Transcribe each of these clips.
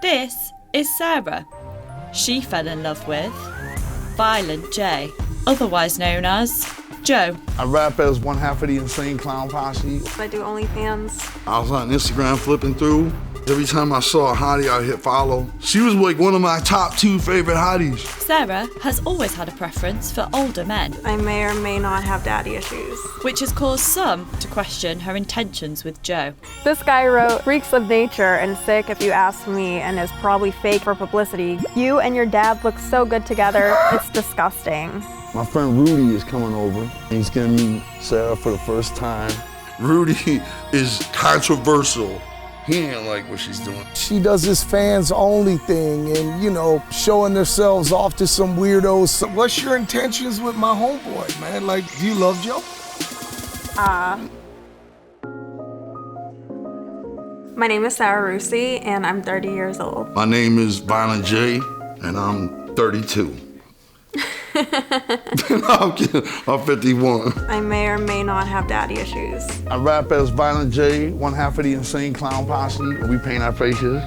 This is Sarah. She fell in love with Violent J, otherwise known as Joe. I rap as one half of the Insane Clown Posse. I do OnlyFans. I was on Instagram flipping through. Every time I saw a hottie, I hit follow. She was like one of my top 2 favorite hotties. Sarah has always had a preference for older men, I may or may not have daddy issues. which has caused some to question her intentions with Joe. This guy wrote, "Freaks of nature and sick if you ask me, and is probably fake for publicity. You and your dad look so good together, it's disgusting." My friend Rudy is coming over. He's gonna meet Sarah for the first time. Rudy is controversial. He ain't like what she's doing. She does this fans only thing and, you know, showing themselves off to some weirdos. So what's your intentions with my homeboy, man? Like, do you love Joe? My name is Sarah Rusi, and I'm 30 years old. My name is Violent J, and I'm 32. No, I'm kidding. I'm 51. I may or may not have daddy issues. I rap as Violent J, one half of the Insane Clown Posse. We paint our faces,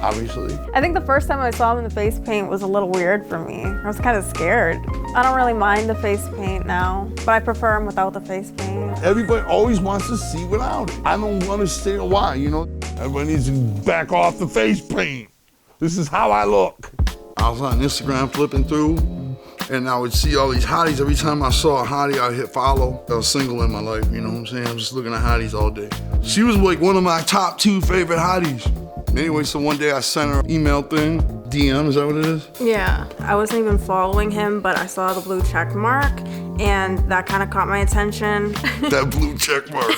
obviously. I think the first time I saw him in the face paint was a little weird for me. I was kind of scared. I don't really mind the face paint now, but I prefer him without the face paint. Everybody always wants to see without it. I don't understand why, you know? Everybody needs to back off the face paint. This is how I look. I was on Instagram flipping through, and I would see all these hotties. Every time I saw a hottie, I'd hit follow. I was single in my life, you know what I'm saying? I'm just looking at hotties all day. She was like one of my top 2 favorite hotties. Anyway, so one day I sent her an email thing. DM, is that what it is? Yeah, I wasn't even following him, but I saw the blue check mark, and that kind of caught my attention. That blue check mark.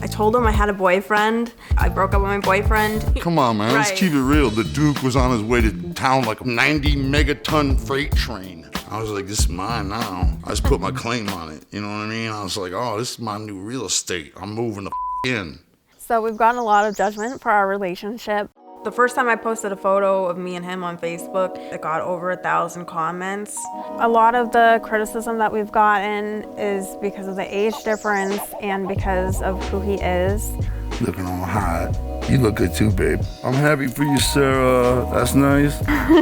I told him I had a boyfriend. I broke up with my boyfriend. Come on, man, let's Right. keep it real. The Duke was on his way to town like a 90 megaton freight train. I was like, this is mine now. I just put my claim on it, you know what I mean? I was like, oh, this is my new real estate. I'm moving the in. So we've gotten a lot of judgment for our relationship. The first time I posted a photo of me and him on Facebook, it got over 1,000 comments. A lot of the criticism that we've gotten is because of the age difference and because of who he is. Looking all hot. You look good too, babe. I'm happy for you, Sarah. That's nice.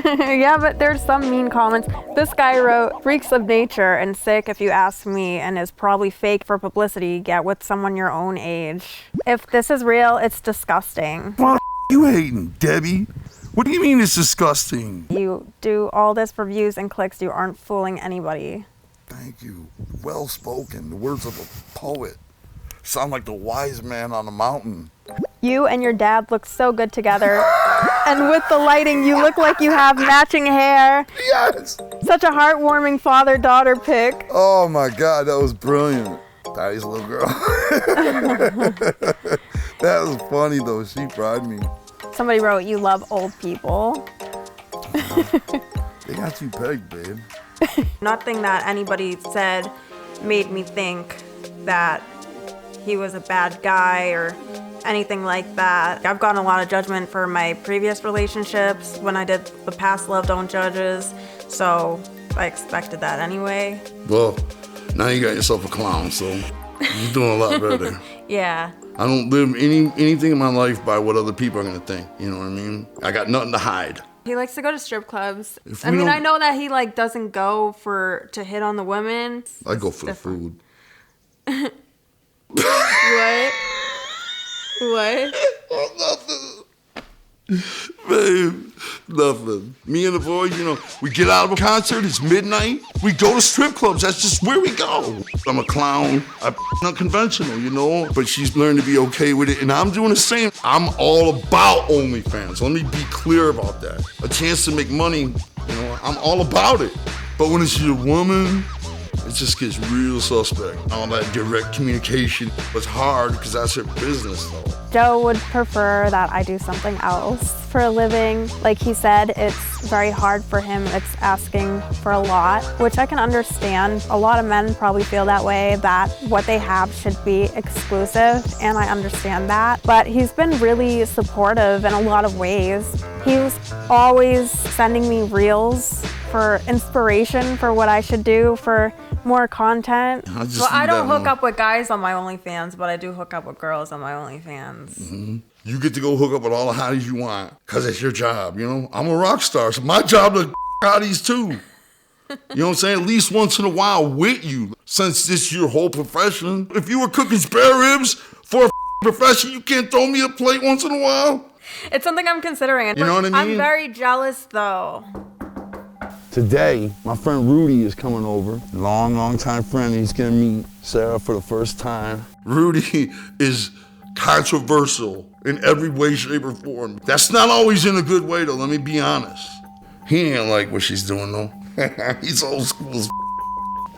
Yeah, but there's some mean comments. This guy wrote, "Freaks of nature and sick if you ask me, and is probably fake for publicity. Get with someone your own age." If this is real, it's disgusting. Why the you hating, Debbie? What do you mean it's disgusting? You do all this for views and clicks. You aren't fooling anybody. Thank you. Well spoken. The words of a poet. Sound like the wise man on the mountain. You and your dad look so good together. And with the lighting, you look like you have matching hair. Yes! Such a heartwarming father-daughter pic. Oh my God, that was brilliant. Daddy's little girl. That was funny though. She fried me. Somebody wrote, "You love old people." They got you pegged, babe. Nothing that anybody said made me think that he was a bad guy or anything like that. I've gotten a lot of judgment for my previous relationships when I did the past Love Don't Judges, so I expected that anyway. Well, now you got yourself a clown, so you're doing a lot better. Yeah. I don't live anything in my life by what other people are gonna think. You know what I mean? I got nothing to hide. He likes to go to strip clubs. If I we mean, don't- I know that he doesn't go to hit on the women. I go It's for different. the food. What? What? Oh, nothing. Babe, nothing. Me and the boys, you know, we get out of a concert, it's midnight, we go to strip clubs, that's just where we go. I'm a clown, I'm unconventional, you know, but she's learned to be okay with it, and I'm doing the same. I'm all about OnlyFans, let me be clear about that. A chance to make money, you know, I'm all about it. But when it's your woman, it just gets real suspect. All that direct communication was hard because that's her business though. Joe would prefer that I do something else for a living. Like he said, it's very hard for him. It's asking for a lot, which I can understand. A lot of men probably feel that way, that what they have should be exclusive, and I understand that. But he's been really supportive in a lot of ways. He was always sending me reels for inspiration for what I should do for more content. I just Well, I need don't that hook more. up with guys on my OnlyFans, but I do hook up with girls on my OnlyFans. You get to go hook up with all the hotties you want, because it's your job, you know? I'm a rock star, so my job to hotties too. You know what I'm saying? At least once in a while with you, since this is your whole profession. If you were cooking spare ribs for a profession, you can't throw me a plate once in a while? It's something I'm considering. You know what I mean? I'm very jealous, though. Today, my friend Rudy is coming over. Long time friend. He's gonna meet Sarah for the first time. Rudy is controversial in every way, shape, or form. That's not always in a good way, though, let me be honest. He ain't like what she's doing, though. He's old school as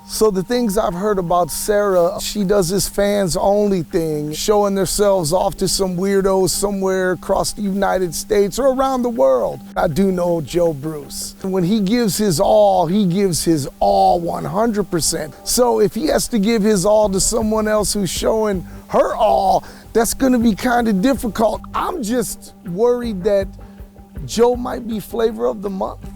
So the things I've heard about Sarah, she does this fans only thing, showing themselves off to some weirdos somewhere across the United States or around the world. I do know Joe Bruce. When he gives his all 100%. So if he has to give his all to someone else who's showing her all, that's gonna be kind of difficult. I'm just worried that Joe might be flavor of the month.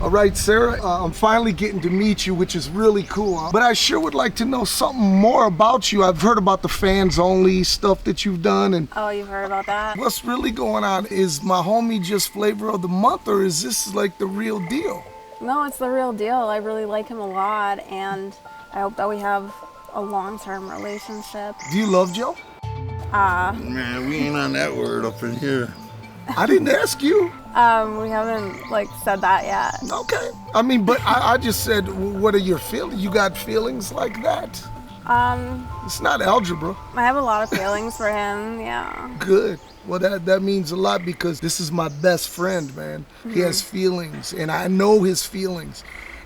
All right, Sarah, I'm finally getting to meet you, which is really cool. But I sure would like to know something more about you. I've heard about the fans only stuff that you've done. And Oh, you've heard about that? what's really going on? Is my homie just flavor of the month, or is this like the real deal? No, it's the real deal. I really like him a lot, and I hope that we have a long-term relationship. Do you love Joe? Man, we ain't on that word up in here. I didn't ask you. We haven't, said that yet. Okay. I mean, but I just said, what are your feelings? You got feelings like that? It's not algebra. I have a lot of feelings for him, yeah. Good. Well, that means a lot because this is my best friend, man. He has feelings, and I know his feelings,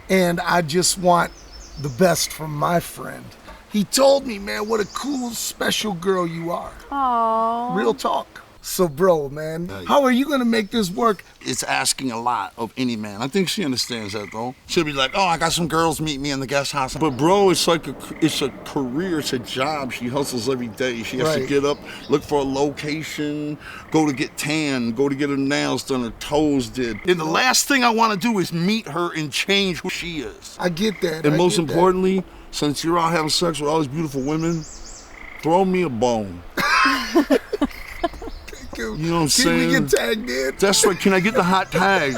and I just want the best from my friend. He told me, man, what a cool, special girl you are. Aww. Real talk. So, bro, man, how are you gonna make this work? It's asking a lot of any man. I think she understands that, though. She'll be like, oh, I got some girls meet me in the guest house. But, bro, it's like it's a career, it's a job. She hustles every day. She has to get up, look for a location, go to get tan, go to get her nails done, her toes did. And the last thing I want to do is meet her and change who she is. I get that. And most importantly, since you're out having sex with all these beautiful women, throw me a bone. You know what I'm saying? Can we get tagged in? That's right. Can I get the hot tag?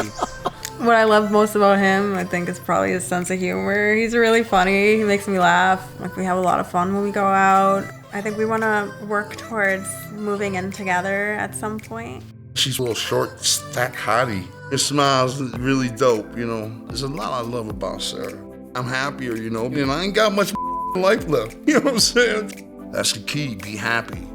What I love most about him, I think, is probably his sense of humor. He's really funny. He makes me laugh. We have a lot of fun when we go out. I think we want to work towards moving in together at some point. She's a little short, stack hottie. Her smile's really dope, you know. There's a lot I love about Sarah. I'm happier, you know, and I ain't got much life left. You know what I'm saying? That's the key. Be happy.